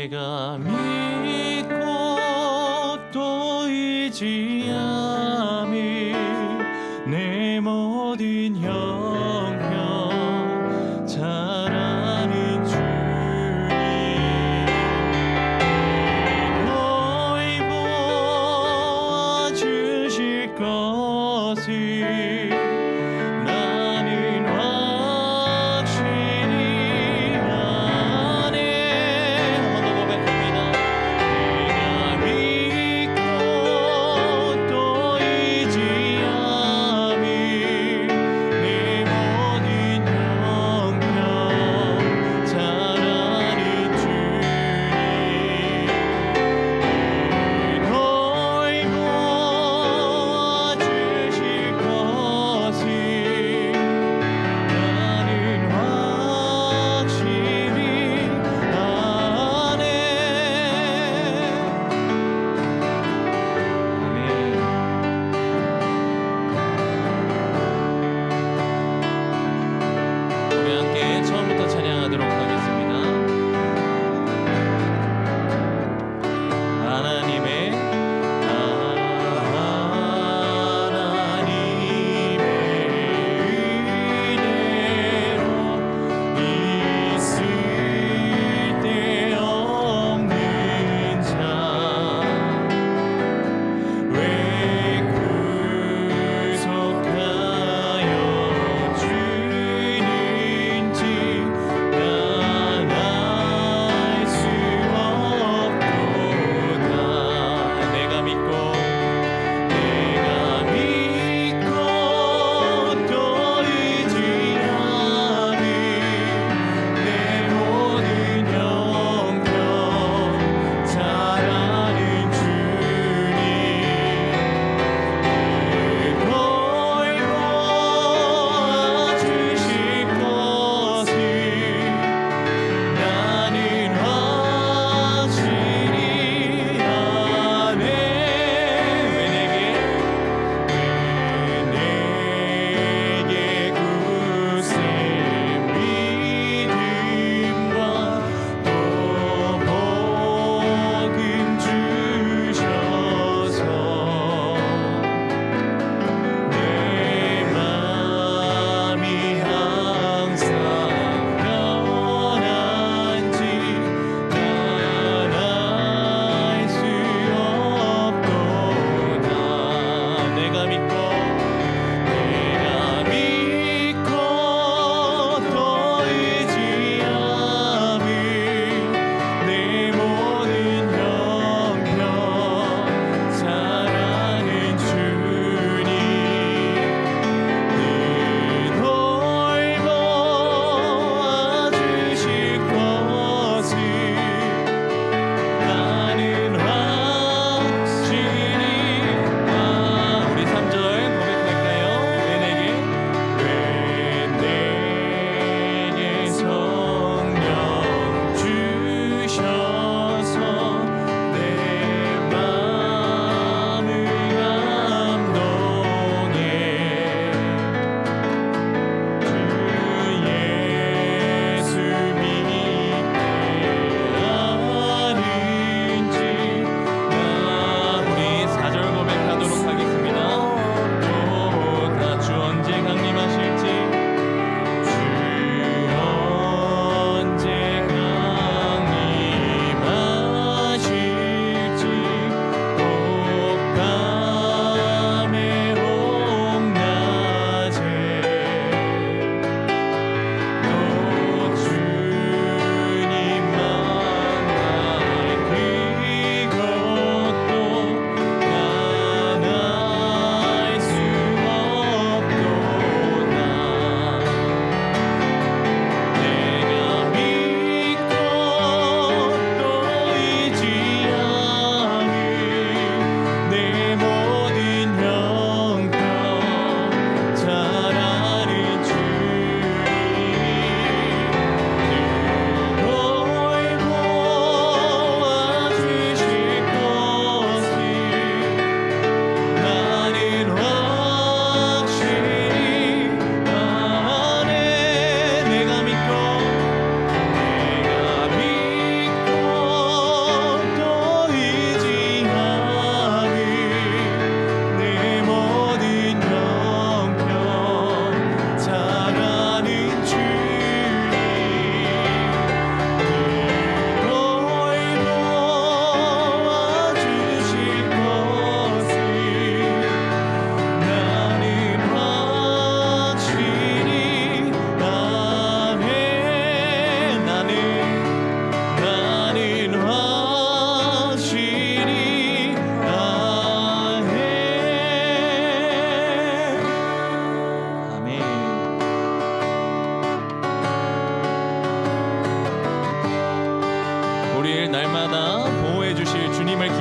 내가 믿고 또 의지함이 내 모든 형편 잘 아는 주님 너희 보아주실 것을 나는 확실히 아네. 한 번 더 고백합니다.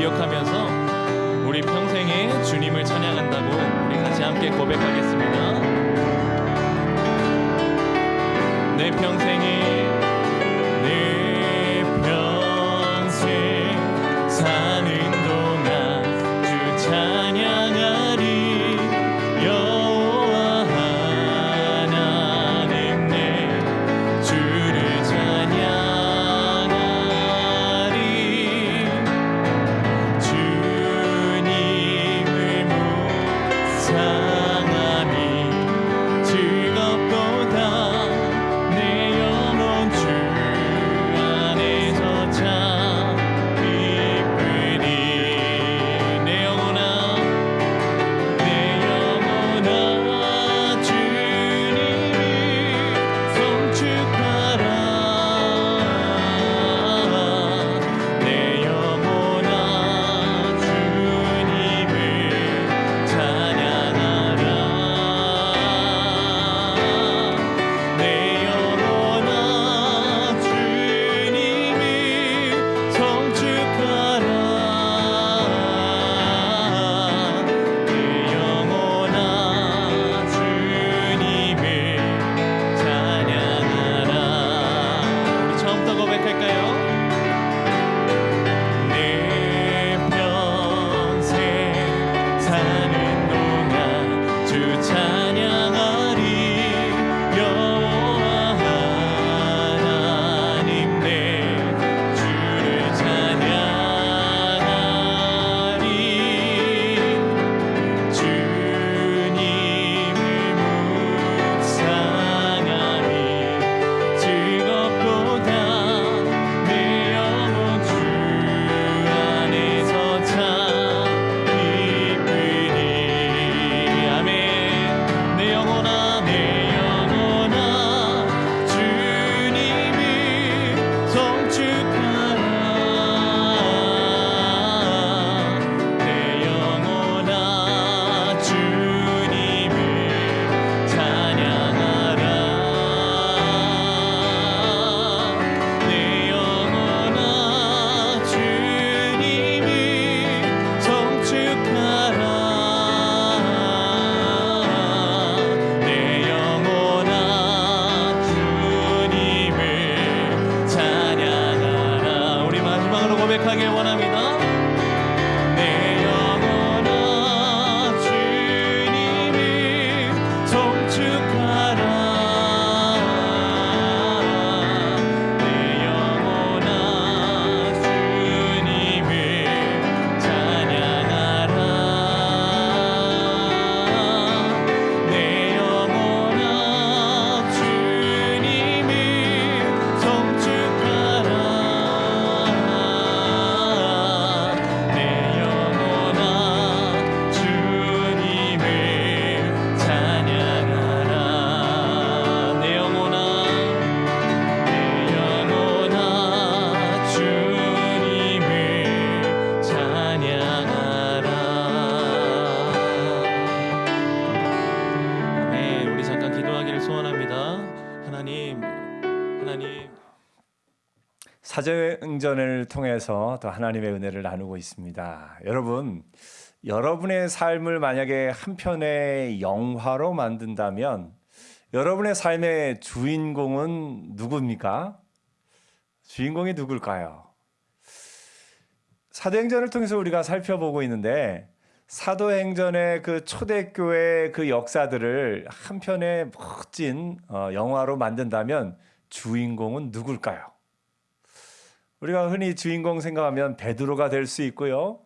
기억하면서 우리 평생에 주님을 찬양한다고 우리 같이 함께 고백하겠습니다. 내 평생 사는 동안 주 찬양하리. 여호와 하나님 내 주를 찬양하리. 주님을 묵상함이 즐겁도다. 내 영혼 주 안에서 참 기쁘리. 내 영혼아 주님을 성축하라. 내 영혼아 주님을 찬양하라. 내 영혼아 주님을 성축하라. 내 영혼아 주님을 찬양하라. 우리 처음부터 고백할까요? 내 평생 사는 동안 주 찬양하리. 여호와 하나님 내 주를 찬양하리. 주님을 묵상함이 즐겁도다. 내 영혼 주 안에서 참 기쁘리. 아멘. 내 영혼아 주님을 성축하라. 내 영혼아 주님을 찬양하라. 내 영혼아 주님을 성축하라. 내 영혼아 주님을 찬양하라. 우리 마지막으로 고백하길 원합니다. 내 영혼아 주님을 성축하라. 내 영혼아 주님을 찬양하라. 내 영혼아 주님을 성축하라. 내 영혼아 주님을 찬양하라. 내 영혼아 주님을 찬양하라. 네, 우리 잠깐 기도하기를 소원합니다. 하나님 사도행전을 통해서 또 하나님의 은혜를 나누고 있습니다. 여러분, 여러분의 삶을 만약에 한 편의 영화로 만든다면 여러분의 삶의 주인공은 누굽니까? 주인공이 누굴까요? 사도행전을 통해서 우리가 살펴보고 있는데 사도행전의 그 초대교회 그 역사들을 한 편의 멋진 영화로 만든다면 주인공은 누굴까요? 우리가 흔히 주인공 생각하면 베드로가 될 수 있고요.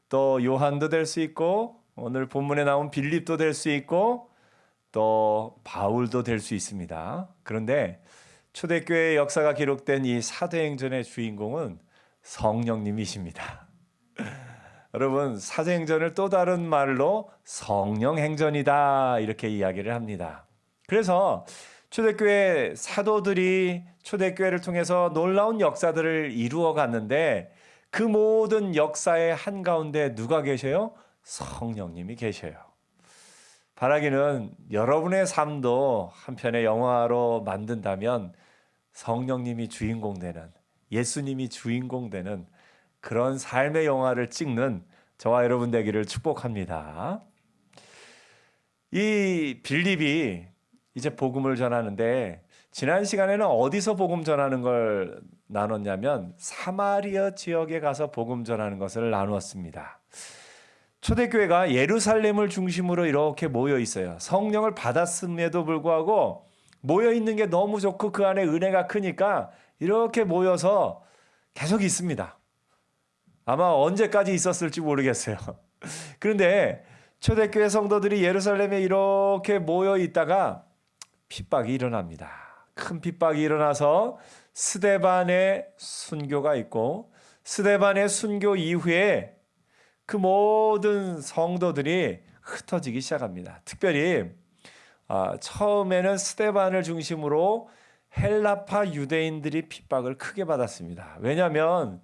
또 요한도 될 수 있고 오늘 본문에 나온 빌립도 될 수 있고 또 바울도 될 수 있습니다. 그런데 초대교회의 역사가 기록된 이 사도행전의 주인공은 성령님이십니다. 여러분, 사도행전을 또 다른 말로 성령행전이다 이렇게 이야기를 합니다. 그래서 초대교회 사도들이 초대교회를 통해서 놀라운 역사들을 이루어 갔는데 그 모든 역사의 한가운데 누가 계셔요? 성령님이 계셔요. 바라기는 여러분의 삶도 한편의 영화로 만든다면 성령님이 주인공 되는, 예수님이 주인공 되는 그런 삶의 영화를 찍는 저와 여러분 되기를 축복합니다. 이 빌립이 이제 복음을 전하는데 지난 시간에는 어디서 복음 전하는 걸 나눴냐면 사마리아 지역에 가서 복음 전하는 것을 나누었습니다. 초대교회가 예루살렘을 중심으로 이렇게 모여 있어요. 성령을 받았음에도 불구하고 모여 있는 게 너무 좋고 그 안에 은혜가 크니까 이렇게 모여서 계속 있습니다. 아마 언제까지 있었을지 모르겠어요. 그런데 초대교회 성도들이 예루살렘에 이렇게 모여 있다가 핍박이 일어납니다. 큰 핍박이 일어나서 스데반의 순교가 있고 스데반의 순교 이후에 그 모든 성도들이 흩어지기 시작합니다. 특별히 처음에는 스데반을 중심으로 헬라파 유대인들이 핍박을 크게 받았습니다. 왜냐하면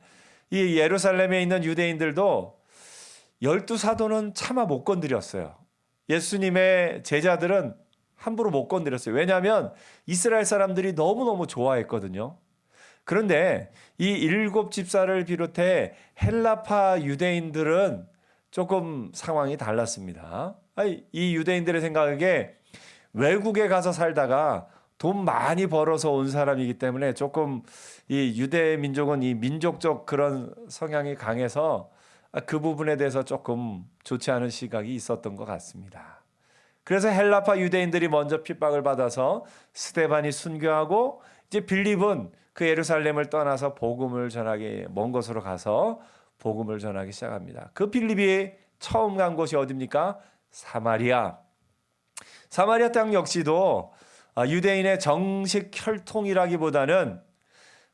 이 예루살렘에 있는 유대인들도 12사도는 차마 못 건드렸어요. 예수님의 제자들은 함부로 못 건드렸어요. 왜냐하면 이스라엘 사람들이 너무너무 좋아했거든요. 그런데 이 7집사를 비롯해 헬라파 유대인들은 조금 상황이 달랐습니다. 이 유대인들의 생각에 외국에 가서 살다가 돈 많이 벌어서 온 사람이기 때문에 조금 이 유대 민족은 이 민족적 그런 성향이 강해서 그 부분에 대해서 조금 좋지 않은 시각이 있었던 것 같습니다. 그래서 헬라파 유대인들이 먼저 핍박을 받아서 스데반이 순교하고 이제 빌립은 그 예루살렘을 떠나서 복음을 전하기 먼 곳으로 가서 복음을 전하기 시작합니다. 그 빌립이 처음 간 곳이 어디입니까? 사마리아. 사마리아 땅 역시도 유대인의 정식 혈통이라기보다는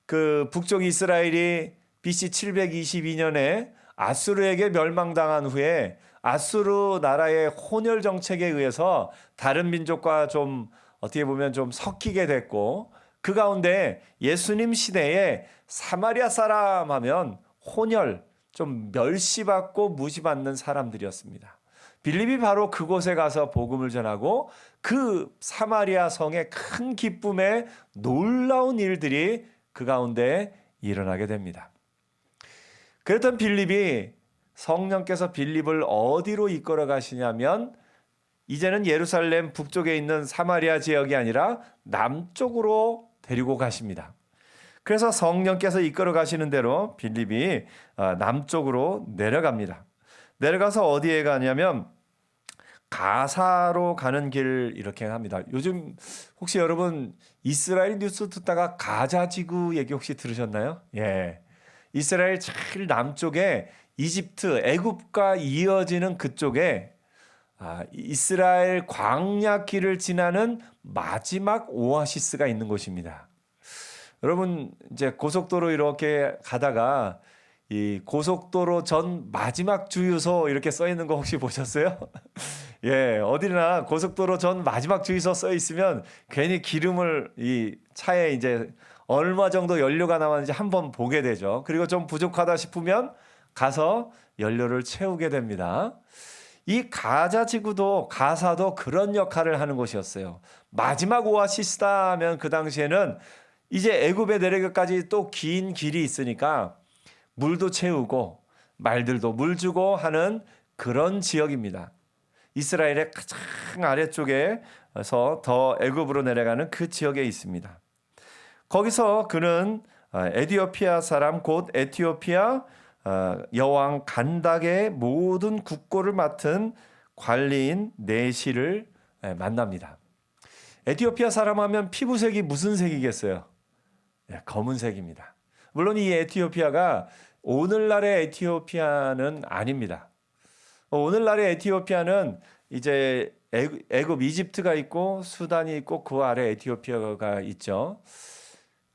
그 북쪽 이스라엘이 BC 722년에 아수르에게 멸망당한 후에 아수르 나라의 혼혈 정책에 의해서 다른 민족과 좀 어떻게 보면 좀 섞이게 됐고 그 가운데 예수님 시대에 사마리아 사람 하면 혼혈 좀 멸시받고 무시받는 사람들이었습니다. 빌립이 바로 그곳에 가서 복음을 전하고 그 사마리아 성의 큰 기쁨에 놀라운 일들이 그 가운데 일어나게 됩니다. 그랬던 빌립이 성령께서 빌립을 어디로 이끌어 가시냐면 이제는 예루살렘 북쪽에 있는 사마리아 지역이 아니라 남쪽으로 데리고 가십니다. 그래서 성령께서 이끌어 가시는 대로 빌립이 남쪽으로 내려갑니다. 내려가서 어디에 가냐면 가사로 가는 길 이렇게 합니다. 요즘 혹시 여러분 이스라엘 뉴스 듣다가 가자 지구 얘기 혹시 들으셨나요? 예. 이스라엘 제일 남쪽에 이집트, 애굽과 이어지는 그쪽에 이스라엘 광야 길을 지나는 마지막 오아시스가 있는 곳입니다. 여러분 이제 고속도로 이렇게 가다가 이 고속도로 전 마지막 주유소 이렇게 써 있는 거 혹시 보셨어요? 예, 어디나 고속도로 전 마지막 주유소 써 있으면 괜히 기름을 이 차에 이제 얼마 정도 연료가 남았는지 한번 보게 되죠. 그리고 좀 부족하다 싶으면 가서 연료를 채우게 됩니다. 이 가자 지구도 가사도 그런 역할을 하는 곳이었어요. 마지막 오아시스다 하면 그 당시에는 이제 애굽에 내려가기까지 또 긴 길이 있으니까 물도 채우고 말들도 물 주고 하는 그런 지역입니다. 이스라엘의 가장 아래쪽에서 더 애굽으로 내려가는 그 지역에 있습니다. 거기서 그는 에티오피아 사람 곧 에티오피아 여왕 간닥의 모든 국고를 맡은 관리인 네시를 만납니다. 에티오피아 사람 하면 피부색이 무슨 색이겠어요? 검은색입니다. 물론 이 에티오피아가 오늘날의 에티오피아는 아닙니다. 오늘날의 에티오피아는 이제 애굽 이집트가 있고 수단이 있고 그 아래 에티오피아가 있죠.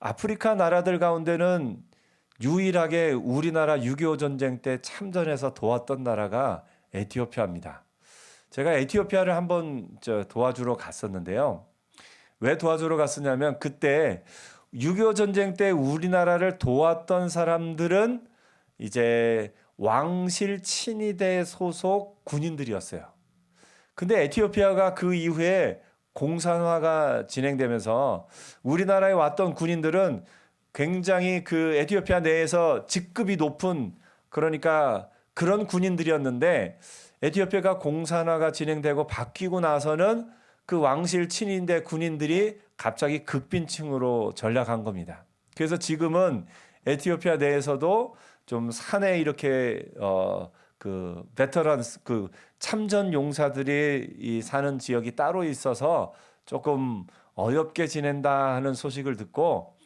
아프리카 나라들 가운데는 유일하게 우리나라 6.25 전쟁 때 참전해서 도왔던 나라가 에티오피아입니다. 제가 에티오피아를 한번 도와주러 갔었는데요. 왜 도와주러 갔었냐면 그때 6.25 전쟁 때 우리나라를 도왔던 사람들은 이제 왕실 친위대 소속 군인들이었어요. 근데 에티오피아가 그 이후에 공산화가 진행되면서 우리나라에 왔던 군인들은 굉장히 그 에티오피아 내에서 직급이 높은 그러니까 그런 군인들이었는데 에티오피아가 공산화가 진행되고 바뀌고 나서는 그 왕실 친인대 군인들이 갑자기 극빈층으로 전락한 겁니다. 그래서 지금은 에티오피아 내에서도 좀 산에 이렇게 그 베테런스 그 참전 용사들이 이 사는 지역이 따로 있어서 조금 어렵게 지낸다 하는 소식을 듣고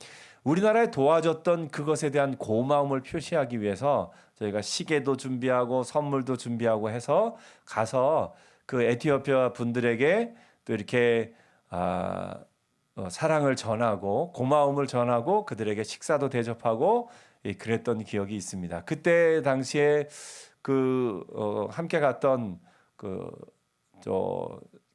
우리나라에 도와줬던 그것에 대한 고마움을 표시하기 위해서 저희가 시계도 준비하고 선물도 준비하고 해서 가서 그 에티오피아 분들에게 또 이렇게 사랑을 전하고 고마움을 전하고 그들에게 식사도 대접하고 그랬던 기억이 있습니다. 그때 당시에 함께 갔던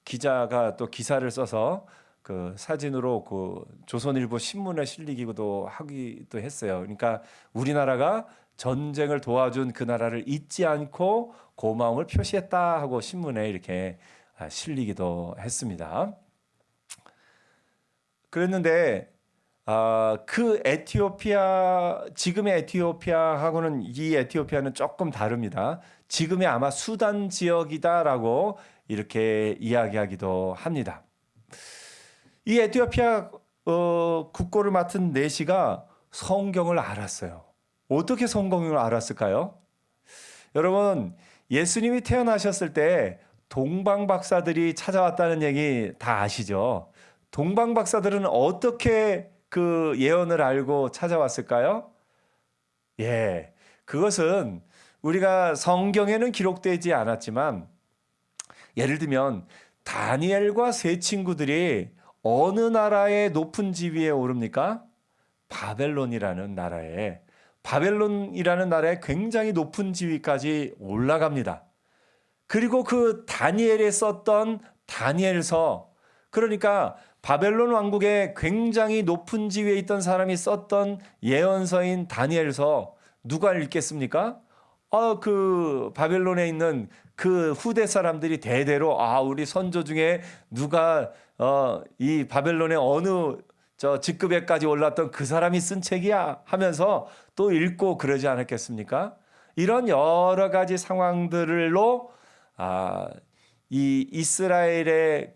기자가 또 기사를 써서 그 사진으로 그 조선일보 신문에 실리기도 하기도 했어요. 그러니까 우리나라가 전쟁을 도와준 그 나라를 잊지 않고 고마움을 표시했다 하고 신문에 이렇게 실리기도 했습니다. 그랬는데 그 에티오피아 지금의 에티오피아하고는 이 에티오피아는 조금 다릅니다. 지금의 아마 수단 지역이다라고 이렇게 이야기하기도 합니다. 이 에티오피아 국고를 맡은 내시가 성경을 알았어요. 어떻게 성경을 알았을까요? 여러분, 예수님이 태어나셨을 때 동방 박사들이 찾아왔다는 얘기 다 아시죠? 동방 박사들은 어떻게 그 예언을 알고 찾아왔을까요? 예, 그것은 우리가 성경에는 기록되지 않았지만 예를 들면 다니엘과 세 친구들이 어느 나라의 높은 지위에 오릅니까? 바벨론이라는 나라에 굉장히 높은 지위까지 올라갑니다. 그리고 그 다니엘에 썼던 다니엘서, 그러니까 바벨론 왕국에 굉장히 높은 지위에 있던 사람이 썼던 예언서인 다니엘서 누가 읽겠습니까? 그 바벨론에 있는 그 후대 사람들이 대대로 우리 선조 중에 누가 이 바벨론의 어느 직급에까지 올랐던 그 사람이 쓴 책이야 하면서 또 읽고 그러지 않았겠습니까? 이런 여러 가지 상황들로 이 이스라엘의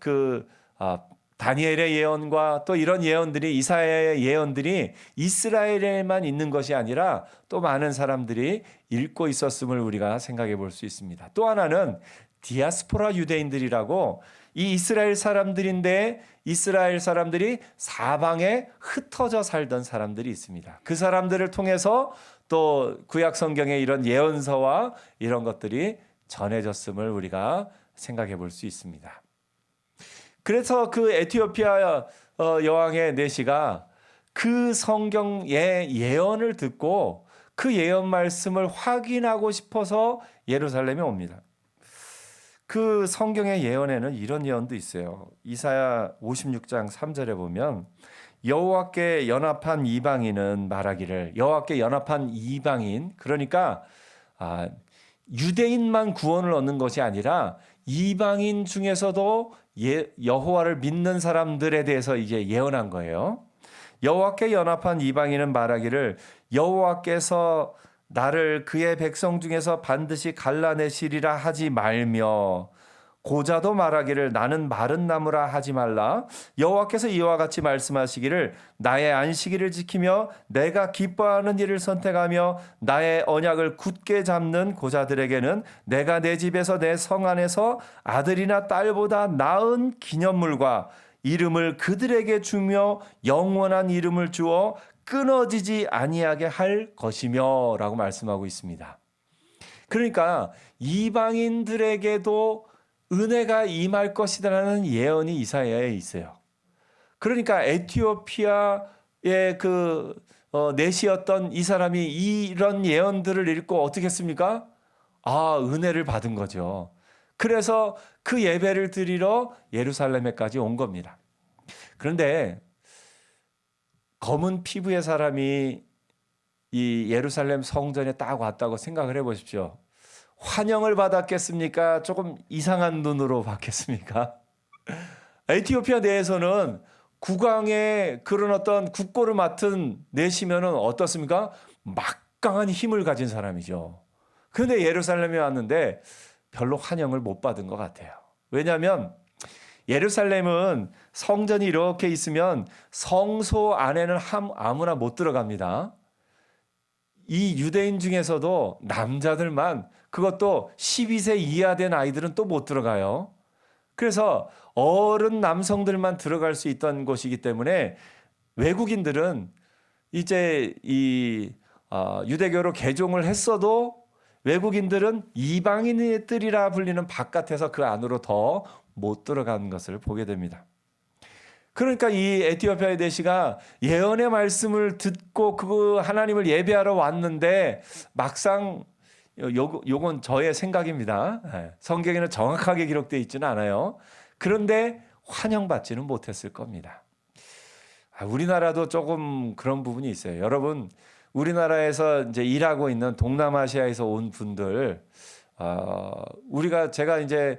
다니엘의 예언과 또 이런 예언들이 이사야의 예언들이 이스라엘에만 있는 것이 아니라 또 많은 사람들이 읽고 있었음을 우리가 생각해 볼 수 있습니다. 또 하나는 디아스포라 유대인들이라고 이 이스라엘 사람들인데 이스라엘 사람들이 사방에 흩어져 살던 사람들이 있습니다. 그 사람들을 통해서 또 구약 성경의 이런 예언서와 이런 것들이 전해졌음을 우리가 생각해 볼 수 있습니다. 그래서 그 에티오피아 여왕의 내시가 그 성경의 예언을 듣고 그 예언 말씀을 확인하고 싶어서 예루살렘에 옵니다. 그 성경의 예언에는 이런 예언도 있어요. 이사야 56장 3절에 보면 여호와께 연합한 이방인은 말하기를, 여호와께 연합한 이방인, 그러니까 유대인만 구원을 얻는 것이 아니라 이방인 중에서도 여호와를 믿는 사람들에 대해서 이제 예언한 거예요. 여호와께 연합한 이방인은 말하기를, 여호와께서 나를 그의 백성 중에서 반드시 갈라내시리라 하지 말며, 고자도 말하기를 나는 마른 나무라 하지 말라. 여호와께서 이와 같이 말씀하시기를, 나의 안식일을 지키며 내가 기뻐하는 일을 선택하며 나의 언약을 굳게 잡는 고자들에게는 내가 내 집에서 내 성 안에서 아들이나 딸보다 나은 기념물과 이름을 그들에게 주며 영원한 이름을 주어 끊어지지 아니하게 할 것이며 라고 말씀하고 있습니다. 그러니까 이방인들에게도 은혜가 임할 것이라는 예언이 이사야에 있어요. 그러니까 에티오피아의 내시였던 이 사람이 이런 예언들을 읽고 어떻게 했습니까? 은혜를 받은 거죠. 그래서 그 예배를 드리러 예루살렘에까지 온 겁니다. 그런데 검은 피부의 사람이 이 예루살렘 성전에 딱 왔다고 생각을 해보십시오. 환영을 받았겠습니까? 조금 이상한 눈으로 봤겠습니까? 에티오피아 내에서는 국왕의 그런 어떤 국고를 맡은 내시면은 어떻습니까? 막강한 힘을 가진 사람이죠. 그런데 예루살렘에 왔는데 별로 환영을 못 받은 것 같아요. 왜냐하면 예루살렘은 성전이 이렇게 있으면 성소 안에는 아무나 못 들어갑니다. 이 유대인 중에서도 남자들만, 그것도 12세 이하 된 아이들은 또 못 들어가요. 그래서 어른 남성들만 들어갈 수 있던 곳이기 때문에 외국인들은 이제 유대교로 개종을 했어도 외국인들은 이방인들이라 불리는 바깥에서 그 안으로 더 못 들어가는 것을 보게 됩니다. 그러니까 이 에티오피아의 내시가 예언의 말씀을 듣고 그 하나님을 예배하러 왔는데 막상 요건 저의 생각입니다. 성경에는 정확하게 기록되어 있지는 않아요. 그런데 환영받지는 못했을 겁니다. 우리나라도 조금 그런 부분이 있어요. 여러분, 우리나라에서 이제 일하고 있는 동남아시아에서 온 분들, 제가 이제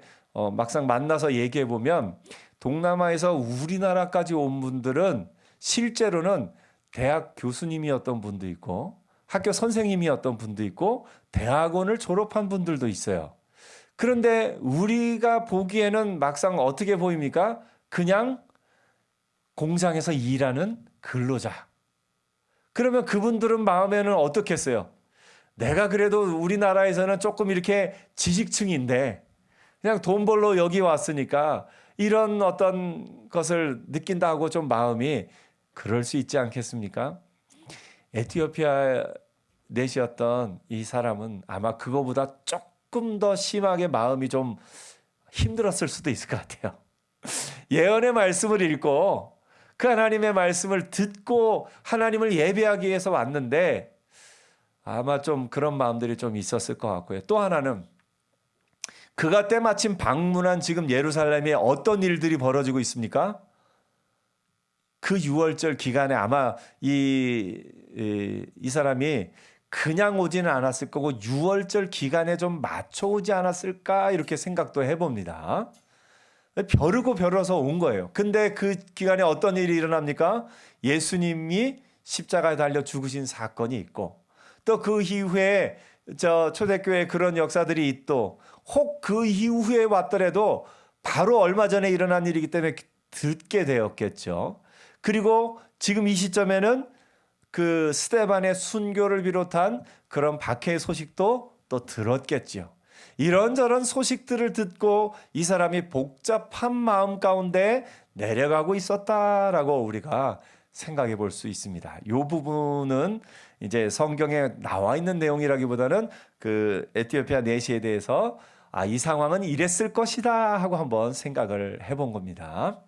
막상 만나서 얘기해 보면 동남아에서 우리나라까지 온 분들은 실제로는 대학 교수님이었던 분도 있고 학교 선생님이었던 분도 있고 대학원을 졸업한 분들도 있어요. 그런데 우리가 보기에는 막상 어떻게 보입니까? 그냥 공장에서 일하는 근로자. 그러면 그분들은 마음에는 어떻겠어요? 내가 그래도 우리나라에서는 조금 이렇게 지식층인데 그냥 돈 벌러 여기 왔으니까 이런 어떤 것을 느낀다고 좀 마음이 그럴 수 있지 않겠습니까? 에티오피아 내시였던 이 사람은 아마 그거보다 조금 더 심하게 마음이 좀 힘들었을 수도 있을 것 같아요. 예언의 말씀을 읽고 그 하나님의 말씀을 듣고 하나님을 예배하기 위해서 왔는데 아마 좀 그런 마음들이 좀 있었을 것 같고요. 또 하나는 그가 때마침 방문한 지금 예루살렘에 어떤 일들이 벌어지고 있습니까? 그 6월절 기간에 아마 이 사람이 그냥 오지는 않았을 거고 6월절 기간에 좀 맞춰 오지 않았을까 이렇게 생각도 해봅니다. 벼르고 벼러서 온 거예요. 근데 그 기간에 어떤 일이 일어납니까? 예수님이 십자가에 달려 죽으신 사건이 있고 또 그 이후에 초대교회에 그런 역사들이 있고 혹 그 이후에 왔더라도 바로 얼마 전에 일어난 일이기 때문에 듣게 되었겠죠. 그리고 지금 이 시점에는 그 스데반의 순교를 비롯한 그런 박해의 소식도 또 들었겠죠. 이런저런 소식들을 듣고 이 사람이 복잡한 마음 가운데 내려가고 있었다라고 우리가 생각해 볼 수 있습니다. 이 부분은 이제 성경에 나와 있는 내용이라기보다는 그 에티오피아 내시에 대해서 이 상황은 이랬을 것이다 하고 한번 생각을 해본 겁니다.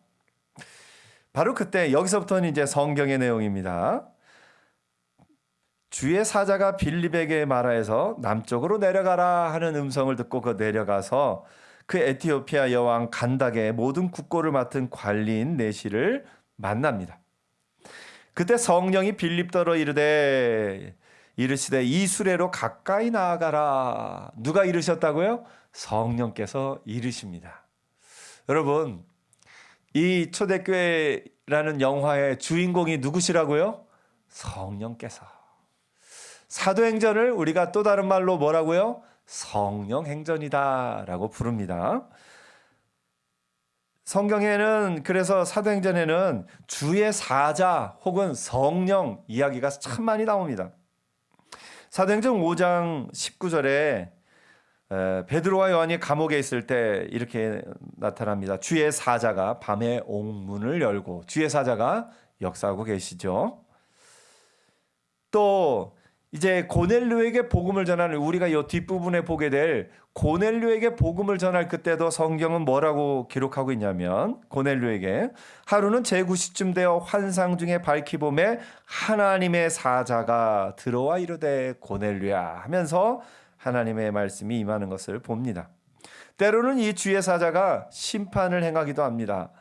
바로 그때 여기서부터는 이제 성경의 내용입니다. 주의 사자가 빌립에게 말하여서 남쪽으로 내려가라 하는 음성을 듣고 그 내려가서 그 에티오피아 여왕 간닥의 모든 국고를 맡은 관리인 내시를 만납니다. 그때 성령이 빌립더러 이르시되 이 수레로 가까이 나아가라. 누가 이르셨다고요? 성령께서 이르십니다. 여러분, 이 초대교회라는 영화의 주인공이 누구시라고요? 성령께서. 사도행전을 우리가 또 다른 말로 뭐라고요? 성령행전이다라고 부릅니다. 성경에는 그래서 사도행전에는 주의 사자 혹은 성령 이야기가 참 많이 나옵니다. 사도행전 5장 19절에 베드로와 요한이 감옥에 있을 때 이렇게 나타납니다. 주의 사자가 밤에 옥문을 열고 주의 사자가 역사하고 계시죠. 또 이제 고넬료에게 복음을 전하는 우리가 이 뒷부분에 보게 될 고넬료에게 복음을 전할 그때도 성경은 뭐라고 기록하고 있냐면 고넬료에게 하루는 제9시쯤 되어 환상 중에 밝히 보매 하나님의 사자가 들어와 이르되 고넬료야 하면서 하나님의 말씀이 임하는 것을 봅니다. 때로는 이 주의 사자가 심판을 행하기도 합니다.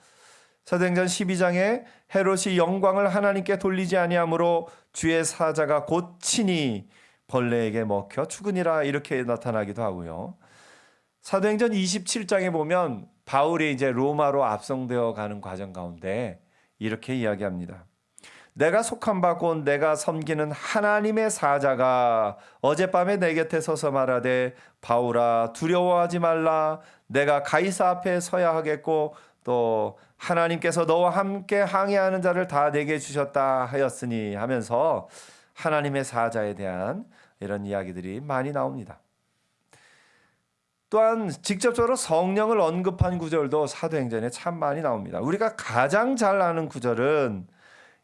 사도행전 12장에 헤롯이 영광을 하나님께 돌리지 아니하므로 주의 사자가 곧 친히 벌레에게 먹혀 죽으니라 이렇게 나타나기도 하고요. 사도행전 27장에 보면 바울이 이제 로마로 압송되어 가는 과정 가운데 이렇게 이야기합니다. 내가 속한 바 곧 내가 섬기는 하나님의 사자가 어젯밤에 내 곁에 서서 말하되 바울아 두려워하지 말라. 내가 가이사 앞에 서야 하겠고 또 하나님께서 너와 함께 항해하는 자를 다 내게 주셨다 하였으니 하면서 하나님의 사자에 대한 이런 이야기들이 많이 나옵니다. 또한 직접적으로 성령을 언급한 구절도 사도행전에 참 많이 나옵니다. 우리가 가장 잘 아는 구절은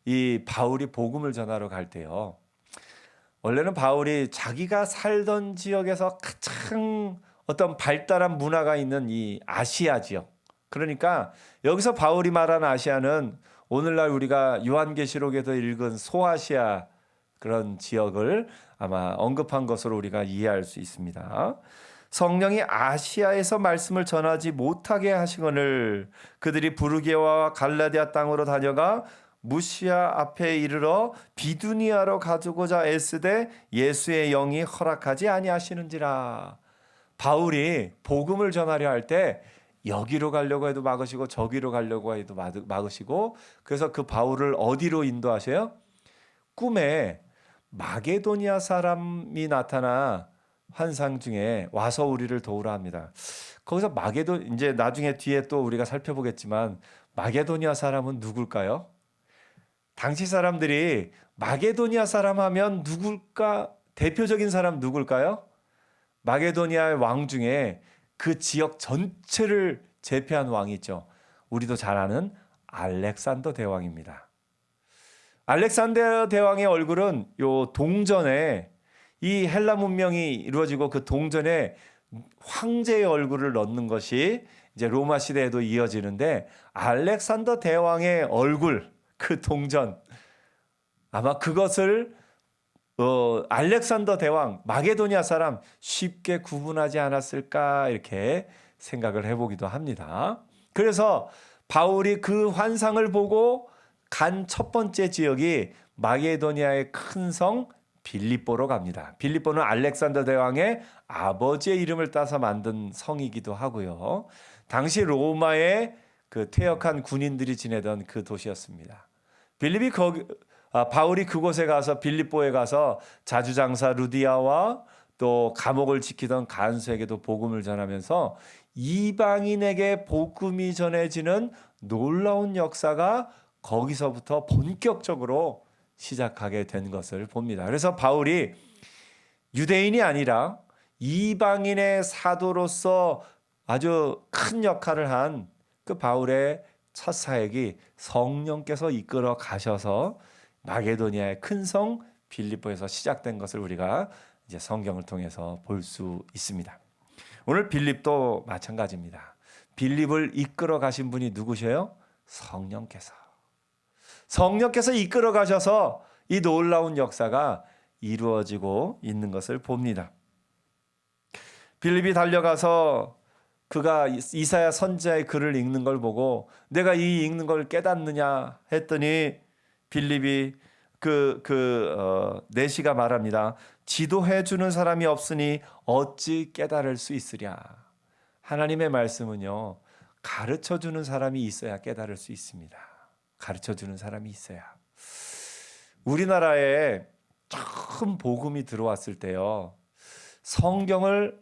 이 바울이 복음을 전하러 갈 때요. 원래는 바울이 자기가 살던 지역에서 가장 어떤 발달한 문화가 있는 이 아시아 지역. 그러니까 여기서 바울이 말하는 아시아는 오늘날 우리가 요한계시록에서 읽은 소아시아 그런 지역을 아마 언급한 것으로 우리가 이해할 수 있습니다. 성령이 아시아에서 말씀을 전하지 못하게 하시거늘 그들이 부르게와 갈라디아 땅으로 다녀가 무시아 앞에 이르러 비두니아로 가고자 애쓰되 예수의 영이 허락하지 아니하시는지라. 바울이 복음을 전하려 할 때 여기로 가려고 해도 막으시고 저기로 가려고 해도 막으시고 그래서 그 바울을 어디로 인도하셔요? 꿈에 마게도니아 사람이 나타나 환상 중에 와서 우리를 도우라 합니다. 거기서 이제 나중에 뒤에 또 우리가 살펴보겠지만 마게도니아 사람은 누굴까요? 당시 사람들이 마게도니아 사람 하면 누굴까? 대표적인 사람 누굴까요? 마게도니아의 왕 중에 그 지역 전체를 제패한 왕이 있죠. 우리도 잘 아는 알렉산더 대왕입니다. 알렉산더 대왕의 얼굴은 요 동전에 이 헬라 문명이 이루어지고 그 동전에 황제의 얼굴을 넣는 것이 이제 로마 시대에도 이어지는데 알렉산더 대왕의 얼굴 그 동전 아마 그것을 알렉산더 대왕 마게도니아 사람 쉽게 구분하지 않았을까 이렇게 생각을 해보기도 합니다. 그래서 바울이 그 환상을 보고 간 첫 번째 지역이 마게도니아의 큰 성 빌립보로 갑니다. 빌립보는 알렉산더 대왕의 아버지의 이름을 따서 만든 성이기도 하고요. 당시 로마의 그 퇴역한 군인들이 지내던 그 도시였습니다. 바울이 그곳에 가서 빌립보에 가서 자주장사 루디아와 또 감옥을 지키던 간수에게도 복음을 전하면서 이방인에게 복음이 전해지는 놀라운 역사가 거기서부터 본격적으로 시작하게 된 것을 봅니다. 그래서 바울이 유대인이 아니라 이방인의 사도로서 아주 큰 역할을 한 그 바울의 첫 사역이 성령께서 이끌어 가셔서 마게도니아의 큰 성 빌립보에서 시작된 것을 우리가 이제 성경을 통해서 볼 수 있습니다. 오늘 빌립도 마찬가지입니다. 빌립을 이끌어 가신 분이 누구세요? 성령께서 이끌어 가셔서 이 놀라운 역사가 이루어지고 있는 것을 봅니다. 빌립이 달려가서 그가 이사야 선지자의 글을 읽는 걸 보고 내가 이 읽는 걸 깨닫느냐 했더니 빌립이 내시가 말합니다. 지도해 주는 사람이 없으니 어찌 깨달을 수 있으랴. 하나님의 말씀은요. 가르쳐 주는 사람이 있어야 깨달을 수 있습니다. 가르쳐 주는 사람이 있어야. 우리나라에 처음 복음이 들어왔을 때요. 성경을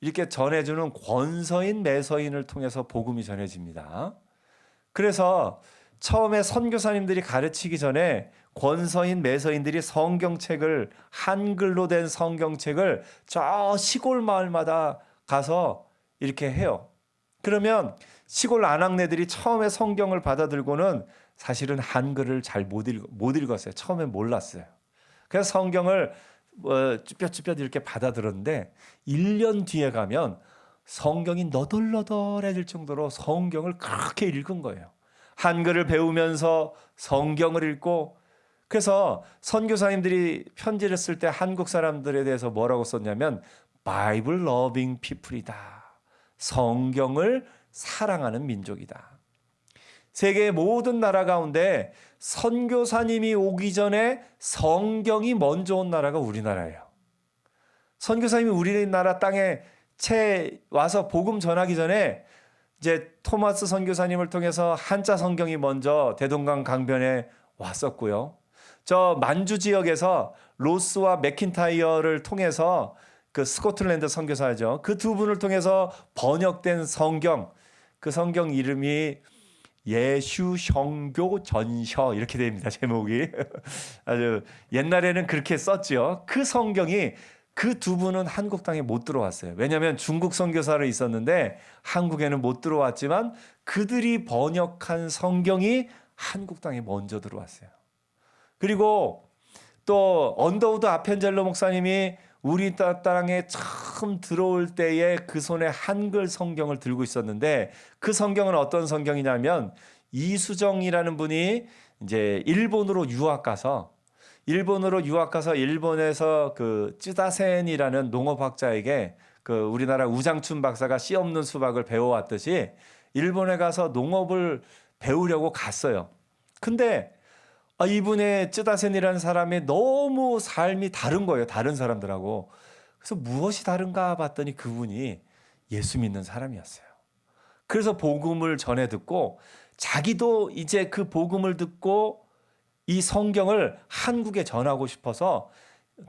이렇게 전해주는 권서인 매서인을 통해서 복음이 전해집니다. 그래서 처음에 선교사님들이 가르치기 전에 권서인 매서인들이 성경책을 한글로 된 성경책을 저 시골 마을마다 가서 이렇게 해요. 그러면 시골 아낙네들이 처음에 성경을 받아들고는 사실은 한글을 잘 못 읽었어요. 처음에 몰랐어요. 그래서 성경을 쭈뼛쭈뼛 이렇게 받아들었는데 1년 뒤에 가면 성경이 너덜너덜해질 정도로 성경을 그렇게 읽은 거예요. 한글을 배우면서 성경을 읽고 그래서 선교사님들이 편지를 쓸 때 한국 사람들에 대해서 뭐라고 썼냐면 바이블 러빙 피플이다. 성경을 사랑하는 민족이다. 세계의 모든 나라 가운데 선교사님이 오기 전에 성경이 먼저 온 나라가 우리나라예요. 선교사님이 우리나라 땅에 채 와서 복음 전하기 전에 이제 토마스 선교사님을 통해서 한자 성경이 먼저 대동강 강변에 왔었고요. 저 만주 지역에서 로스와 맥킨타이어를 통해서 그 스코틀랜드 선교사죠. 그 두 분을 통해서 번역된 성경, 그 성경 이름이 예수 성교 전서 이렇게 됩니다. 제목이 아주 옛날에는 그렇게 썼죠. 그 성경이 그 두 분은 한국 땅에 못 들어왔어요. 왜냐하면 중국 선교사로 있었는데 한국에는 못 들어왔지만 그들이 번역한 성경이 한국 땅에 먼저 들어왔어요. 그리고 또 언더우드 아펜젤로 목사님이 우리 땅에 처음 들어올 때에 그 손에 한글 성경을 들고 있었는데 그 성경은 어떤 성경이냐면 이수정이라는 분이 이제 일본으로 유학 가서 일본에서 그 쯔다센이라는 농업학자에게 그 우리나라 우장춘 박사가 씨 없는 수박을 배워왔듯이 일본에 가서 농업을 배우려고 갔어요. 근데 이분의 쯔다센이라는 사람이 너무 삶이 다른 거예요. 다른 사람들하고. 그래서 무엇이 다른가 봤더니 그분이 예수 믿는 사람이었어요. 그래서 복음을 전해 듣고 자기도 이제 그 복음을 듣고 이 성경을 한국에 전하고 싶어서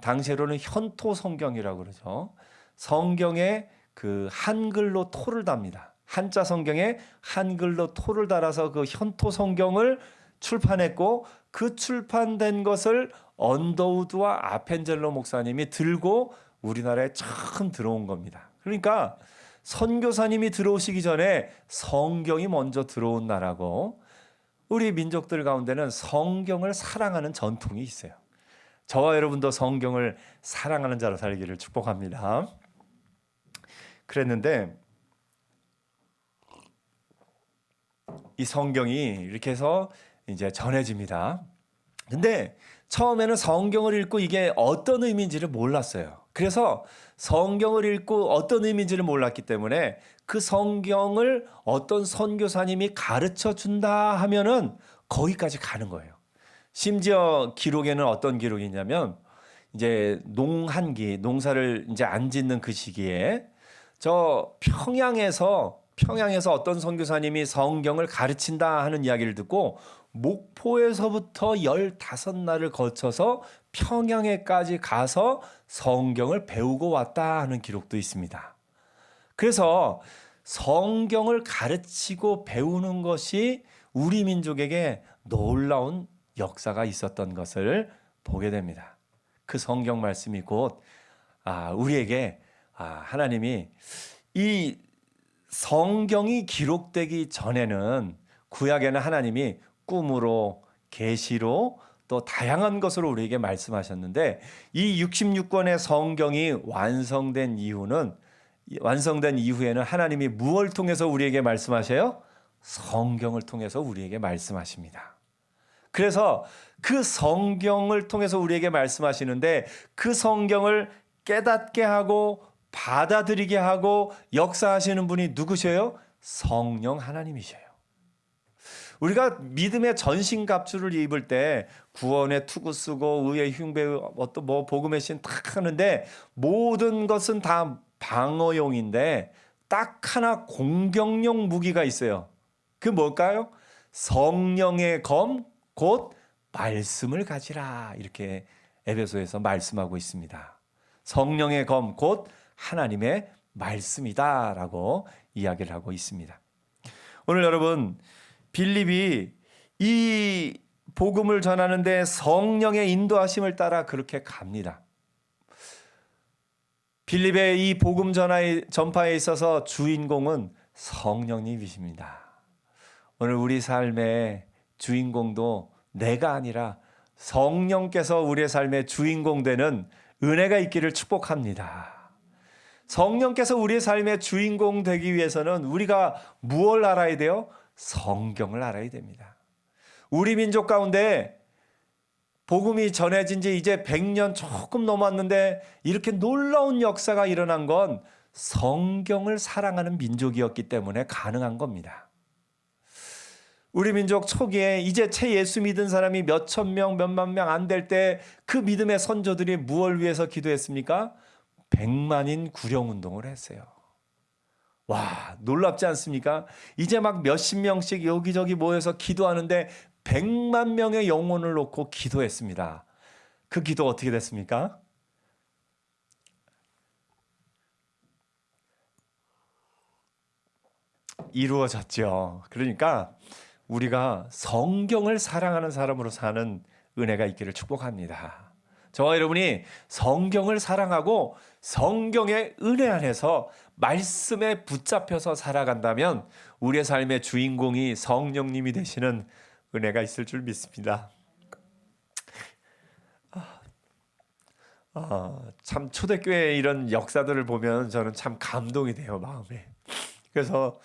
당시로는 현토 성경이라고 그러죠. 성경에 그 한글로 토를 답니다. 한자 성경에 한글로 토를 달아서 그 현토 성경을 출판했고 그 출판된 것을 언더우드와 아펜젤로 목사님이 들고 우리나라에 처음 들어온 겁니다. 그러니까 선교사님이 들어오시기 전에 성경이 먼저 들어온 나라고 우리 민족들 가운데는 성경을 사랑하는 전통이 있어요. 저와 여러분도 성경을 사랑하는 자로 살기를 축복합니다. 그랬는데 이 성경이 이렇게 해서 이제 전해집니다. 근데 처음에는 성경을 읽고 이게 어떤 의미인지를 몰랐어요. 그래서 성경을 읽고 어떤 의미인지를 몰랐기 때문에 그 성경을 어떤 선교사님이 가르쳐 준다 하면은 거기까지 가는 거예요. 심지어 기록에는 어떤 기록이 있냐면 이제 농한기, 농사를 이제 안 짓는 그 시기에 저 평양에서 어떤 선교사님이 성경을 가르친다 하는 이야기를 듣고 목포에서부터 15날을 거쳐서 평양에까지 가서 성경을 배우고 왔다 하는 기록도 있습니다. 그래서 성경을 가르치고 배우는 것이 우리 민족에게 놀라운 역사가 있었던 것을 보게 됩니다. 그 성경 말씀이 곧 우리에게 하나님이 이 성경이 기록되기 전에는 구약에는 하나님이 꿈으로 계시로 또 다양한 것으로 우리에게 말씀하셨는데 이 66권의 성경이 완성된 이후에는 하나님이 무엇을 통해서 우리에게 말씀하셔요? 성경을 통해서 우리에게 말씀하십니다. 그래서 그 성경을 통해서 우리에게 말씀하시는데 그 성경을 깨닫게 하고 받아들이게 하고 역사하시는 분이 누구셔요? 성령 하나님이셔요. 우리가 믿음의 전신갑주를 입을 때 구원의 투구 쓰고 의의 흉배 어떤 복음의 신 탁 하는데 모든 것은 다 방어용인데 딱 하나 공격용 무기가 있어요. 그 뭘까요? 성령의 검 곧 말씀을 가지라 이렇게 에베소에서 말씀하고 있습니다. 성령의 검 곧 하나님의 말씀이다라고 이야기를 하고 있습니다. 오늘 여러분 빌립이 이 복음을 전하는데 성령의 인도하심을 따라 그렇게 갑니다. 빌립의 이 복음 전파에 있어서 주인공은 성령님이십니다. 오늘 우리 삶의 주인공도 내가 아니라 성령께서 우리의 삶의 주인공 되는 은혜가 있기를 축복합니다. 성령께서 우리의 삶의 주인공 되기 위해서는 우리가 무엇을 알아야 돼요? 성경을 알아야 됩니다. 우리 민족 가운데 복음이 전해진 지 이제 100년 조금 넘었는데 이렇게 놀라운 역사가 일어난 건 성경을 사랑하는 민족이었기 때문에 가능한 겁니다. 우리 민족 초기에 이제 채 예수 믿은 사람이 몇천 명, 몇만 명 안 될 때 그 믿음의 선조들이 무엇을 위해서 기도했습니까? 100만인 구령운동을 했어요. 와, 놀랍지 않습니까? 이제 막 몇십 명씩 여기저기 모여서 기도하는데 100만 명의 영혼을 놓고 기도했습니다. 그 기도 어떻게 됐습니까? 이루어졌죠. 그러니까 우리가 성경을 사랑하는 사람으로 사는 은혜가 있기를 축복합니다. 저와 여러분이 성경을 사랑하고 성경의 은혜 안에서 말씀에 붙잡혀서 살아간다면 우리의 삶의 주인공이 성령님이 되시는 은혜가 있을 줄 믿습니다. 참 초대교회의 이런 역사들을 보면 저는 참 감동이 돼요, 마음에. 그래서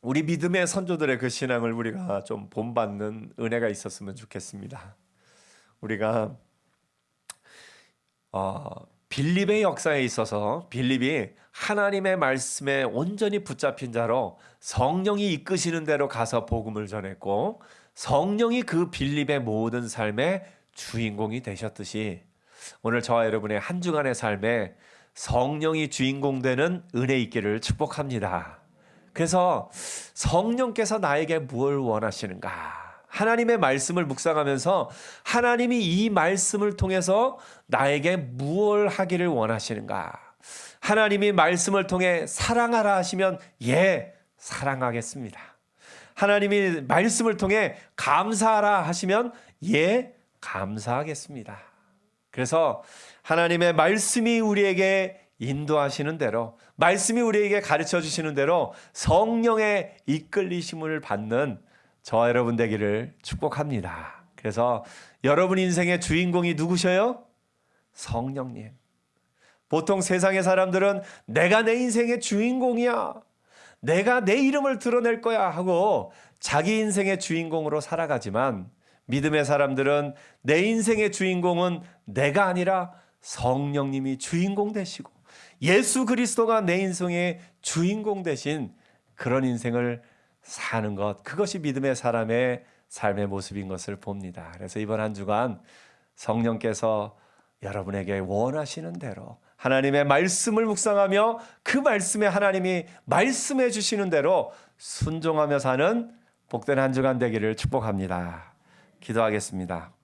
우리 믿음의 선조들의 그 신앙을 우리가 좀 본받는 은혜가 있었으면 좋겠습니다. 우리가 빌립의 역사에 있어서 빌립이 하나님의 말씀에 온전히 붙잡힌 자로 성령이 이끄시는 대로 가서 복음을 전했고 성령이 그 빌립의 모든 삶의 주인공이 되셨듯이 오늘 저와 여러분의 한 주간의 삶에 성령이 주인공 되는 은혜 있기를 축복합니다. 그래서 성령께서 나에게 무엇을 원하시는가? 하나님의 말씀을 묵상하면서 하나님이 이 말씀을 통해서 나에게 무엇을 하기를 원하시는가? 하나님이 말씀을 통해 사랑하라 하시면 예, 사랑하겠습니다. 하나님이 말씀을 통해 감사하라 하시면 예, 감사하겠습니다. 그래서 하나님의 말씀이 우리에게 인도하시는 대로, 말씀이 우리에게 가르쳐 주시는 대로 성령의 이끌리심을 받는 저와 여러분 되기를 축복합니다. 그래서 여러분 인생의 주인공이 누구셔요? 성령님. 보통 세상의 사람들은 내가 내 인생의 주인공이야, 내가 내 이름을 드러낼 거야 하고 자기 인생의 주인공으로 살아가지만 믿음의 사람들은 내 인생의 주인공은 내가 아니라 성령님이 주인공 되시고 예수 그리스도가 내 인생의 주인공 되신 그런 인생을 사는 것, 그것이 믿음의 사람의 삶의 모습인 것을 봅니다. 그래서 이번 한 주간 성령께서 여러분에게 원하시는 대로 하나님의 말씀을 묵상하며 그 말씀에 하나님이 말씀해 주시는 대로 순종하며 사는 복된 한 주간 되기를 축복합니다. 기도하겠습니다.